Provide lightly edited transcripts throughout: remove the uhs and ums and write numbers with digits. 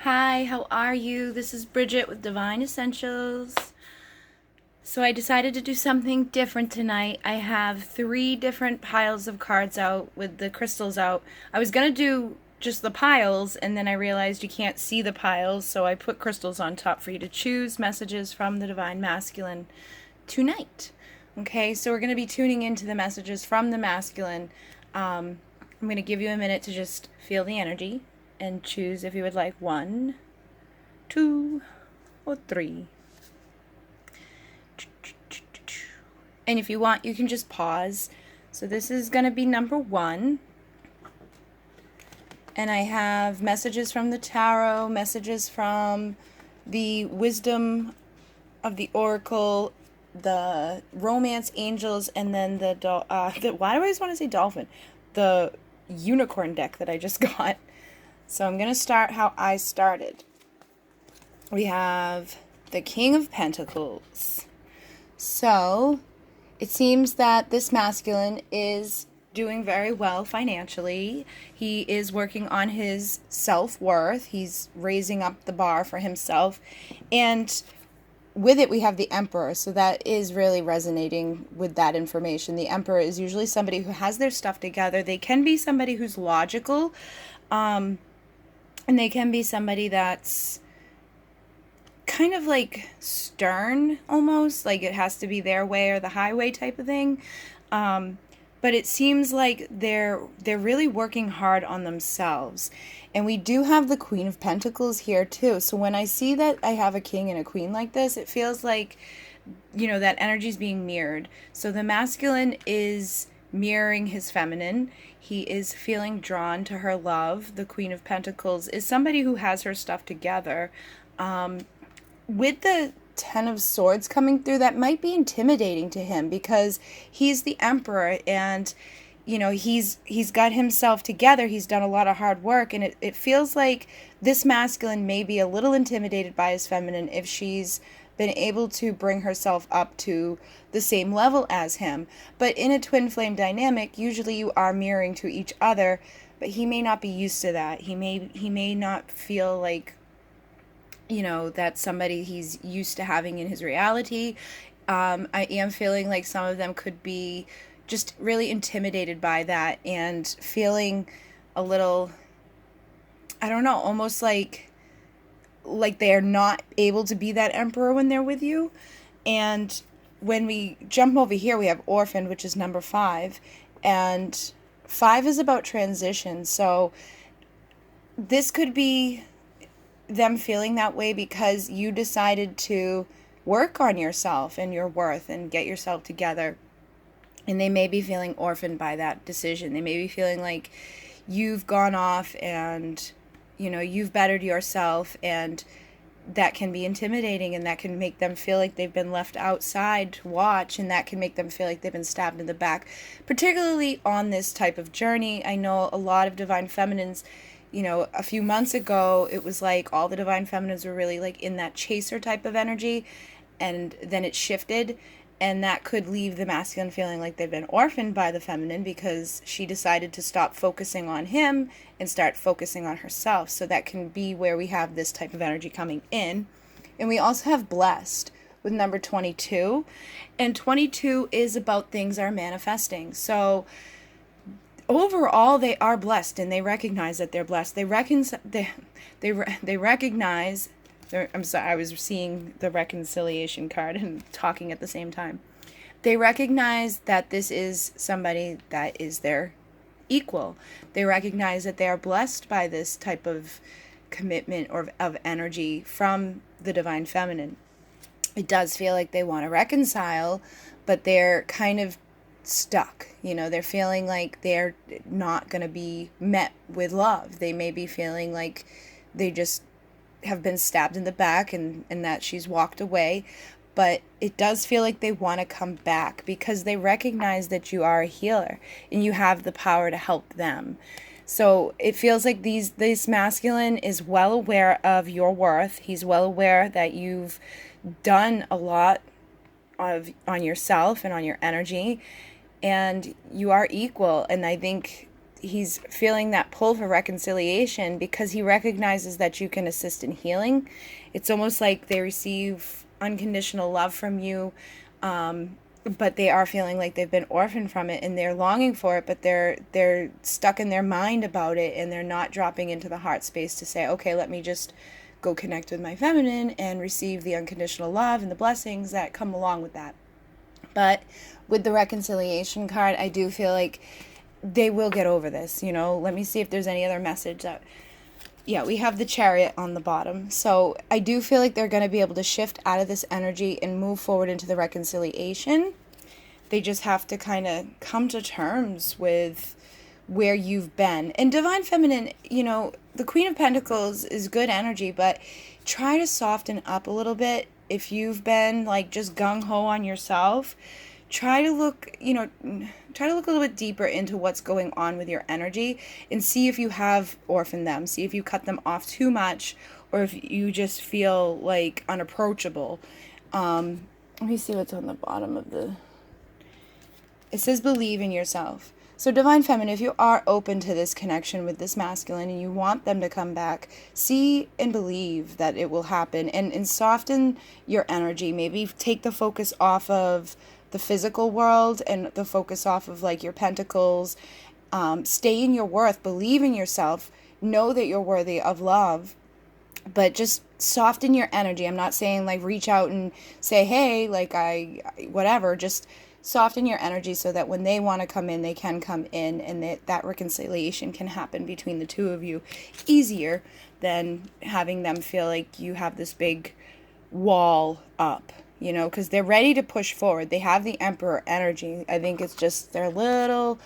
Hi, how are you? This is Bridget with Divine Essentials. So I decided to do something different tonight. I have 3 different piles of cards out with the crystals out. I was going to do just the piles, and then I realized you can't see the piles, so I put crystals on top for you to choose messages from the Divine Masculine tonight. Okay, so we're going to be tuning into the messages from the masculine. I'm going to give you a minute to just feel the energy and choose if you would like 1, 2, or 3. And if you want, you can just pause. So this is going to be number 1. And I have messages from the tarot, messages from the wisdom of the oracle, the romance angels, and then why do I always want to say dolphin? The unicorn deck that I just got. So I'm going to start how I started. We have the King of Pentacles. So it seems that this masculine is doing very well financially. He is working on his self-worth. He's raising up the bar for himself. And with it, we have the Emperor. So that is really resonating with that information. The Emperor is usually somebody who has their stuff together. They can be somebody who's logical. And they can be somebody that's kind of like stern almost, like it has to be their way or the highway type of thing. But it seems like they're really working hard on themselves. And we do have the Queen of Pentacles here too. So when I see that I have a king and a queen like this, it feels like, that energy is being mirrored. So the masculine is mirroring his feminine. He is feeling drawn to her love. The Queen of Pentacles is somebody who has her stuff together. With the Ten of Swords coming through, that might be intimidating to him because he's the Emperor and, he's got himself together. He's done a lot of hard work, and it feels like this masculine may be a little intimidated by his feminine if she's been able to bring herself up to the same level as him. But in a twin flame dynamic, usually you are mirroring to each other, but he may not be used to that. He may not feel like, that's somebody he's used to having in his reality. I am feeling like some of them could be just really intimidated by that and feeling a little, I don't know, almost like they are not able to be that emperor when they're with you. And when we jump over here, we have orphaned, which is number 5, and 5 is about transition. So this could be them feeling that way because you decided to work on yourself and your worth and get yourself together. And they may be feeling orphaned by that decision. They may be feeling like you've gone off and you've bettered yourself, and that can be intimidating, and that can make them feel like they've been left outside to watch, and that can make them feel like they've been stabbed in the back, particularly on this type of journey. I know a lot of divine feminines, a few months ago, it was like all the divine feminines were really like in that chaser type of energy, and then it shifted. And that could leave the masculine feeling like they've been orphaned by the feminine because she decided to stop focusing on him and start focusing on herself. So that can be where we have this type of energy coming in. And we also have blessed with number 22. And 22 is about things are manifesting. So overall, they are blessed, and they recognize that they're blessed. They recognize. I'm sorry, I was seeing the reconciliation card and talking at the same time. They recognize that this is somebody that is their equal. They recognize that they are blessed by this type of commitment or of energy from the divine feminine. It does feel like they want to reconcile, but they're kind of stuck. They're feeling like they're not going to be met with love. They may be feeling like they just have been stabbed in the back and that she's walked away. But it does feel like they want to come back because they recognize that you are a healer and you have the power to help them. So it feels like this masculine is well aware of your worth. He's well aware that you've done a lot on yourself and on your energy, and you are equal. And I think he's feeling that pull for reconciliation because he recognizes that you can assist in healing. It's almost like they receive unconditional love from you, but they are feeling like they've been orphaned from it, and they're longing for it, but they're stuck in their mind about it, and they're not dropping into the heart space to say, okay, let me just go connect with my feminine and receive the unconditional love and the blessings that come along with that. But with the reconciliation card, I do feel like they will get over this, you know. Let me see if there's any other message that... Yeah, we have the Chariot on the bottom. So I do feel like they're going to be able to shift out of this energy and move forward into the reconciliation. They just have to kind of come to terms with where you've been. And Divine Feminine, you know, the Queen of Pentacles is good energy, but try to soften up a little bit. If you've been like just gung-ho on yourself, try to look, you know, try to look a little bit deeper into what's going on with your energy and see if you have orphaned them. See if you cut them off too much, or if you just feel like unapproachable. Let me see what's on the bottom of the... It says believe in yourself. So Divine Feminine, if you are open to this connection with this masculine and you want them to come back, see and believe that it will happen, and soften your energy. Maybe take the focus off of the physical world and the focus off of like your pentacles. Stay in your worth, believe in yourself, know that you're worthy of love, but just soften your energy. I'm not saying like reach out and say, hey, like whatever, just soften your energy so that when they want to come in, they can come in, and that reconciliation can happen between the two of you easier than having them feel like you have this big wall up, you know, because they're ready to push forward. They have the Emperor energy. I think it's just they're a little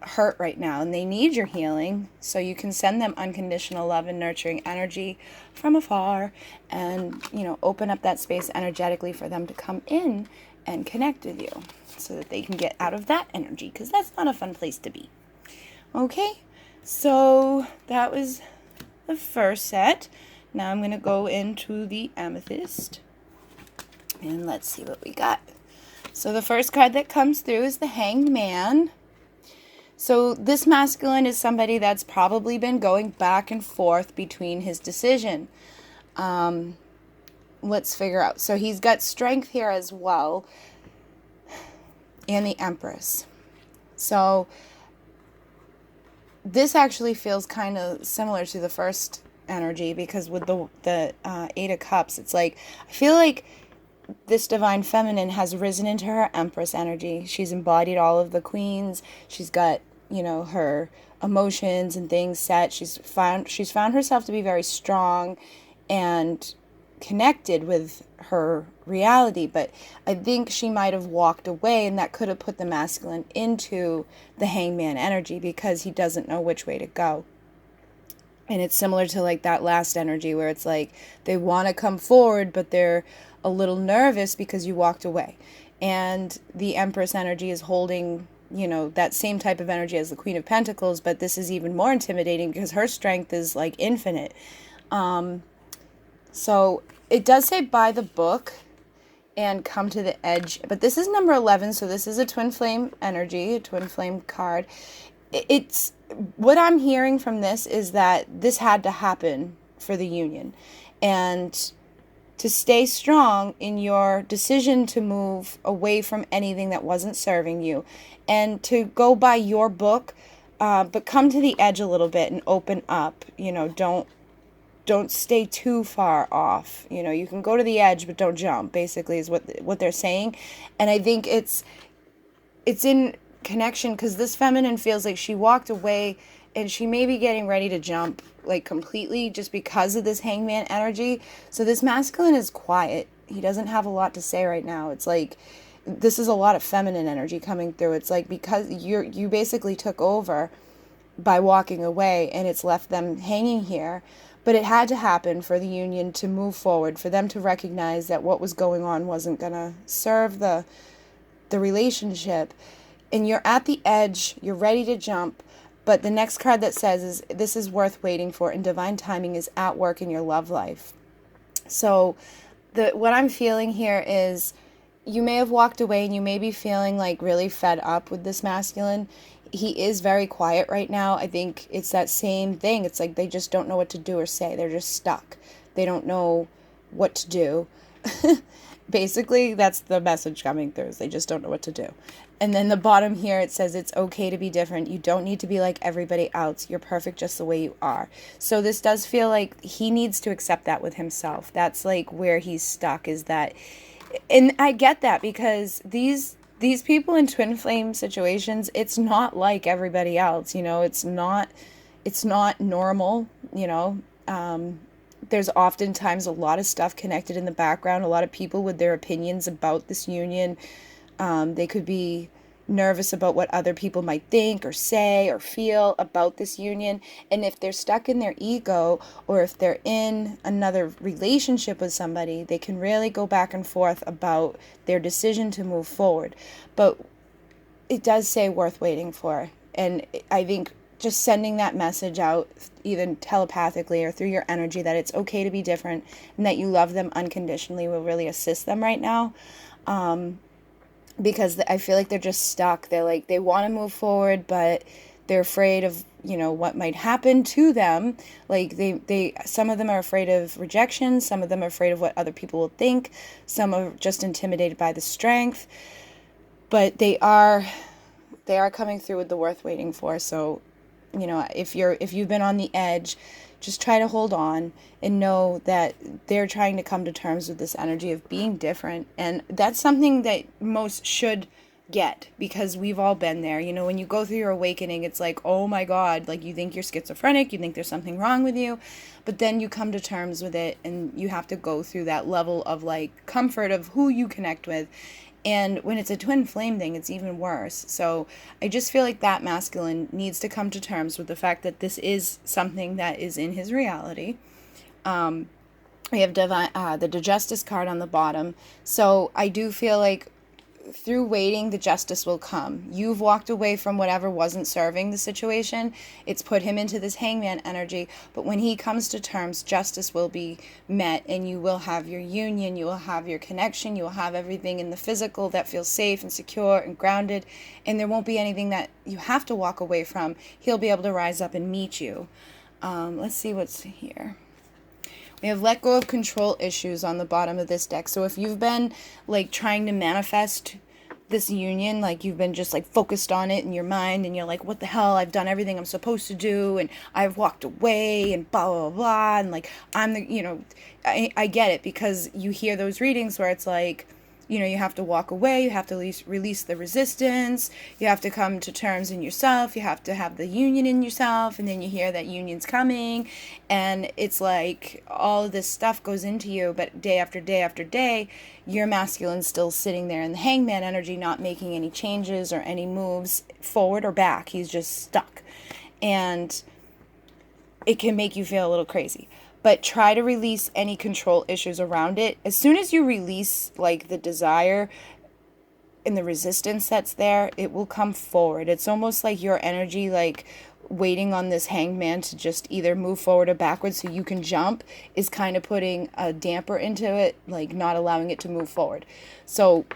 hurt right now, and they need your healing, so you can send them unconditional love and nurturing energy from afar, and, you know, open up that space energetically for them to come in and connect with you so that they can get out of that energy, because that's not a fun place to be. Okay, so that was the first set. Now I'm going to go into the amethyst, and let's see what we got. So the first card that comes through is the Hanged Man. So this masculine is somebody that's probably been going back and forth between his decision. Let's figure out. So he's got Strength here as well, and the Empress. So this actually feels kind of similar to the first energy, because with the Eight of Cups, it's like, I feel like this Divine Feminine has risen into her Empress energy. She's embodied all of the queens. She's got, you know, her emotions and things set. She's found herself to be very strong and connected with her reality, but I think she might have walked away, and that could have put the masculine into the Hangman energy because he doesn't know which way to go. And it's similar to like that last energy where it's like they want to come forward, but they're a little nervous because you walked away. And the Empress energy is holding, you know, that same type of energy as the Queen of Pentacles, but this is even more intimidating because her strength is like infinite. So it does say buy the book and come to the edge, but this is number 11, so this is a twin flame energy, a twin flame card. It's what I'm hearing from this is that this had to happen for the union, and to stay strong in your decision to move away from anything that wasn't serving you, and to go by your book, but come to the edge a little bit and open up. You know, don't stay too far off. You know, you can go to the edge, but don't jump, basically, is what they're saying. And I think it's in connection, because this feminine feels like she walked away and she may be getting ready to jump like completely just because of this Hangman energy. So this masculine is quiet. He doesn't have a lot to say right now. It's like this is a lot of feminine energy coming through. It's like because you basically took over by walking away, and it's left them hanging here. But it had to happen for the union to move forward, for them to recognize that what was going on wasn't going to serve the relationship. And you're at the edge, you're ready to jump, but the next card that says is this is worth waiting for, and divine timing is at work in your love life. So what I'm feeling here is you may have walked away and you may be feeling like really fed up with this masculine. he is very quiet right now. I think it's that same thing. It's like they just don't know what to do or say. They're just stuck. They don't know what to do. Basically, that's the message coming through. Is they just don't know what to do. And then the bottom here, it says it's okay to be different. You don't need to be like everybody else. You're perfect just the way you are. So this does feel like he needs to accept that with himself. That's like where he's stuck, is that, and I get that, because these people in twin flame situations, it's not like everybody else, you know, it's not normal, you know. There's oftentimes a lot of stuff connected in the background, a lot of people with their opinions about this union. They could be nervous about what other people might think or say or feel about this union. And if they're stuck in their ego, or if they're in another relationship with somebody, they can really go back and forth about their decision to move forward. But it does say worth waiting for. And I think just sending that message out, even telepathically or through your energy, that it's okay to be different and that you love them unconditionally, will really assist them right now. Because I feel like they're just stuck. They're like, they want to move forward, but they're afraid of, you know, what might happen to them. Like some of them are afraid of rejection. Some of them are afraid of what other people will think. Some are just intimidated by the strength, but they are coming through with the worth waiting for. So, you know, if you've been on the edge, just try to hold on and know that they're trying to come to terms with this energy of being different. And that's something that most should get, because we've all been there. You know, when you go through your awakening, it's like, oh my God, like you think you're schizophrenic, you think there's something wrong with you, but then you come to terms with it, and you have to go through that level of like comfort of who you connect with. And when it's a twin flame thing, it's even worse. So I just feel like that masculine needs to come to terms with the fact that this is something that is in his reality. We have the Justice card on the bottom. So I do feel like through waiting, the justice will come. You've walked away from whatever wasn't serving the situation. It's put him into this hangman energy. But when he comes to terms, justice will be met, and you will have your union, you will have your connection, you will have everything in the physical that feels safe and secure and grounded, and there won't be anything that you have to walk away from. He'll be able to rise up and meet you. Let's see what's here. We have let go of control issues on the bottom of this deck. So if you've been like trying to manifest this union, like you've been just like focused on it in your mind, and you're like, what the hell, I've done everything I'm supposed to do, and I've walked away, and blah, blah, blah, and like, I'm the, you know, I get it, because you hear those readings where it's like, you know, you have to walk away, you have to release the resistance, you have to come to terms in yourself, you have to have the union in yourself, and then you hear that union's coming, and it's like all of this stuff goes into you, but day after day after day, your masculine's still sitting there in the hangman energy, not making any changes or any moves forward or back. He's just stuck, and it can make you feel a little crazy. But try to release any control issues around it. As soon as you release like the desire and the resistance that's there, it will come forward. It's almost like your energy like waiting on this hangman to just either move forward or backwards so you can jump is kind of putting a damper into it, like not allowing it to move forward. So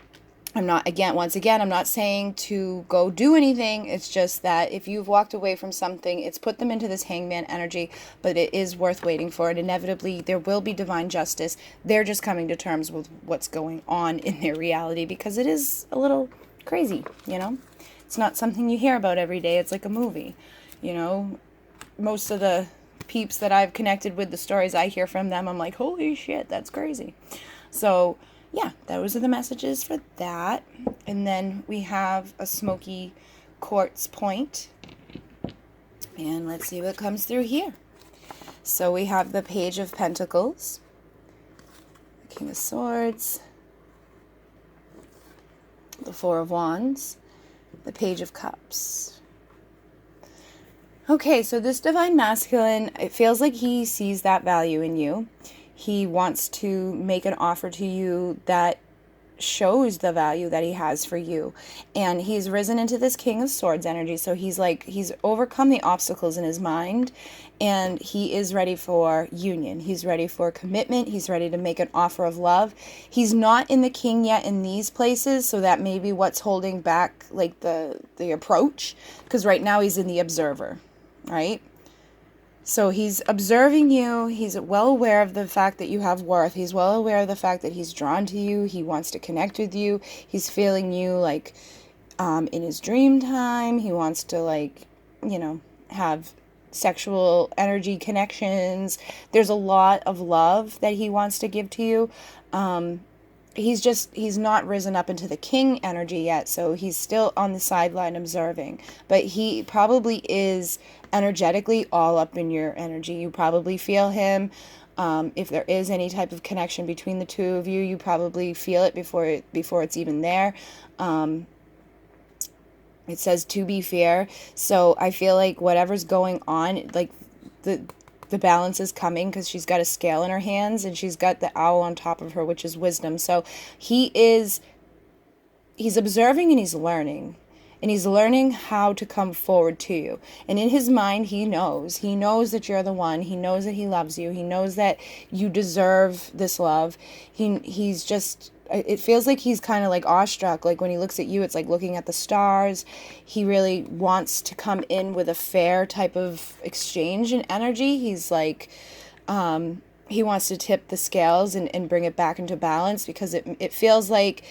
I'm not saying to go do anything. It's just that if you've walked away from something, it's put them into this hangman energy, but it is worth waiting for it. Inevitably, there will be divine justice. They're just coming to terms with what's going on in their reality, because it is a little crazy, you know? It's not something you hear about every day. It's like a movie, you know? Most of the peeps that I've connected with, the stories I hear from them, I'm like, holy shit, that's crazy. So yeah, those are the messages for that. And then we have a smoky quartz point. And let's see what comes through here. So we have the Page of Pentacles, the King of Swords, the Four of Wands, the Page of Cups. Okay, so this divine masculine, it feels like he sees that value in you. He wants to make an offer to you that shows the value that he has for you. And he's risen into this King of Swords energy. So he's overcome the obstacles in his mind, and he is ready for union. He's ready for commitment. He's ready to make an offer of love. He's not in the king yet in these places, so that may be what's holding back like the approach, because right now he's in the observer, right? So he's observing you. He's well aware of the fact that you have worth. He's well aware of the fact that he's drawn to you. He wants to connect with you. He's feeling you like in his dream time. He wants to like, have sexual energy connections. There's a lot of love that he wants to give to you. He's not risen up into the king energy yet, so he's still on the sideline observing. But he probably is energetically all up in your energy. You probably feel him. If there is any type of connection between the two of you, you probably feel it before it's even there. It says to be fair. So I feel like whatever's going on, like the balance is coming, because she's got a scale in her hands and she's got the owl on top of her, which is wisdom. So he's observing and he's learning. And he's learning how to come forward to you. And in his mind, he knows that you're the one. He knows that he loves you. He knows that you deserve this love. He's just, it feels like he's kind of like awestruck. Like when he looks at you, it's like looking at the stars. He really wants to come in with a fair type of exchange and energy. He's like, he wants to tip the scales and bring it back into balance, because it feels like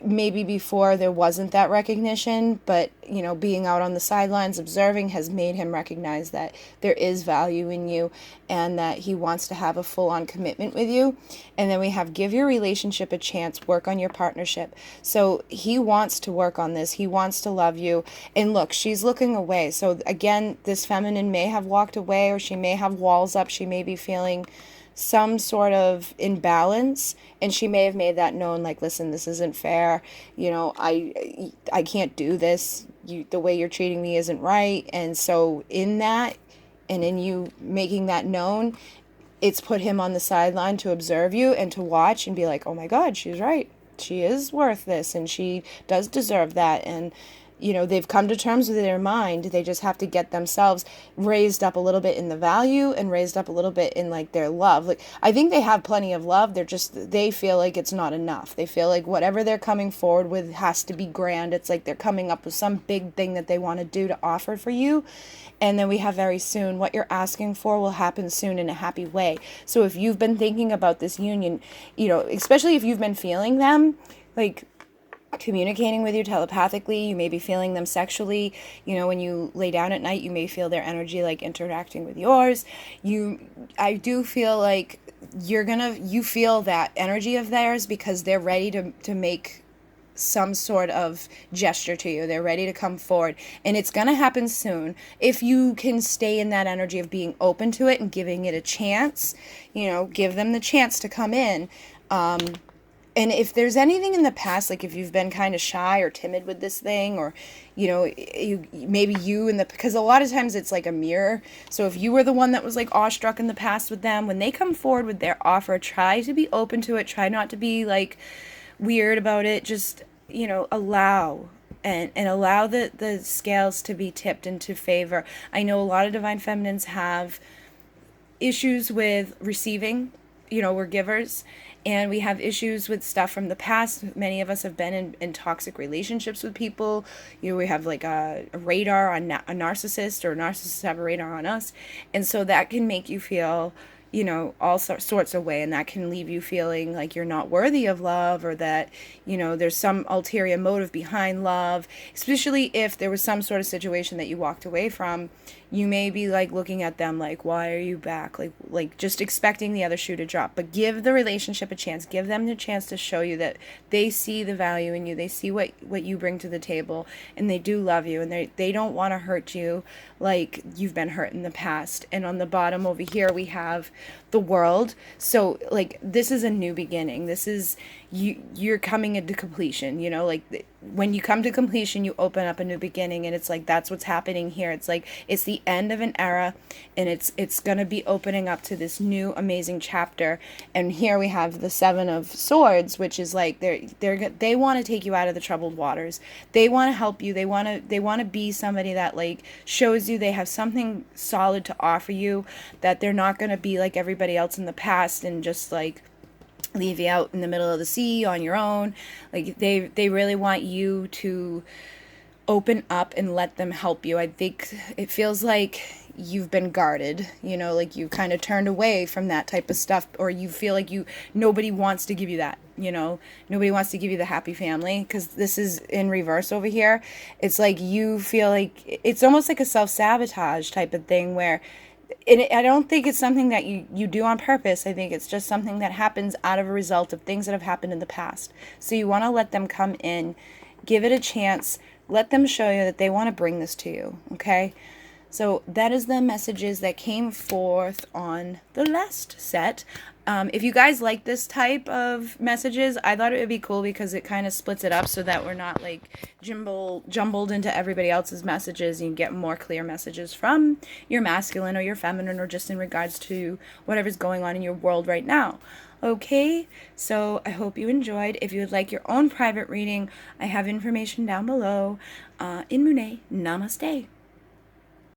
maybe before there wasn't that recognition, but being out on the sidelines observing has made him recognize that there is value in you and that he wants to have a full-on commitment with you. And then we have give your relationship a chance, work on your partnership. So he wants to work on this. He wants to love you. And look, she's looking away. So again, this feminine may have walked away, or she may have walls up. She may be feeling some sort of imbalance, and she may have made that known, like, listen, this isn't fair, I can't do this, the way you're treating me isn't right. And so in that, and in you making that known, it's put him on the sideline to observe you and to watch and be like, oh my God, she's right, she is worth this and she does deserve that. And they've come to terms with their mind. They just have to get themselves raised up a little bit in the value and raised up a little bit in like their love. Like, I think they have plenty of love. They feel like it's not enough. They feel like whatever they're coming forward with has to be grand. It's like they're coming up with some big thing that they want to do to offer for you. And then we have very soon, what you're asking for will happen soon in a happy way. So if you've been thinking about this union, especially if you've been feeling them, like, communicating with you telepathically, you may be feeling them sexually. When you lay down at night, you may feel their energy like interacting with yours. I do feel like you feel that energy of theirs, because they're ready to make some sort of gesture to you. They're ready to come forward, and it's going to happen soon. If you can stay in that energy of being open to it and giving it a chance, give them the chance to come in. And if there's anything in the past, like if you've been kind of shy or timid with this thing, or, because a lot of times it's like a mirror. So if you were the one that was like awestruck in the past with them, when they come forward with their offer, try to be open to it. Try not to be like weird about it. Just, allow and allow the scales to be tipped into favor. I know a lot of divine feminines have issues with receiving. We're givers. And we have issues with stuff from the past. Many of us have been in toxic relationships with people. We have like a radar on a narcissist, or narcissists have a radar on us. And so that can make you feel, all sorts of way. And that can leave you feeling like you're not worthy of love, or that, there's some ulterior motive behind love. Especially if there was some sort of situation that you walked away from. You may be like looking at them like, why are you back? Like just expecting the other shoe to drop. But give the relationship a chance. Give them the chance to show you that they see the value in you. They see what you bring to the table, and they do love you, and they don't want to hurt you like you've been hurt in the past. And on the bottom over here we have the world. So like, this is a new beginning. This is you're coming into completion. Like when you come to completion, you open up a new beginning, and it's like that's what's happening here. It's like it's the end of an era, and it's going to be opening up to this new amazing chapter. And here we have the Seven of Swords, which is like they want to take you out of the troubled waters. They want to help you. They want to be somebody that like shows you they have something solid to offer you, that they're not going to be like everybody else in the past and just like leave you out in the middle of the sea on your own. Like they really want you to open up and let them help you. I think it feels like you've been guarded, like you kind of turned away from that type of stuff, or you feel like nobody wants to give you that, nobody wants to give you the happy family, because this is in reverse over here. It's like you feel like it's almost like a self-sabotage type of thing where I don't think it's something that you do on purpose. I think it's just something that happens out of a result of things that have happened in the past. So you want to let them come in, give it a chance, let them show you that they want to bring this to you, okay? So that is the messages that came forth on the last set. If you guys like this type of messages, I thought it would be cool because it kind of splits it up so that we're not like jumbled into everybody else's messages. You get more clear messages from your masculine or your feminine, or just in regards to whatever's going on in your world right now. Okay, so I hope you enjoyed. If you would like your own private reading, I have information down below. In Munay, Namaste.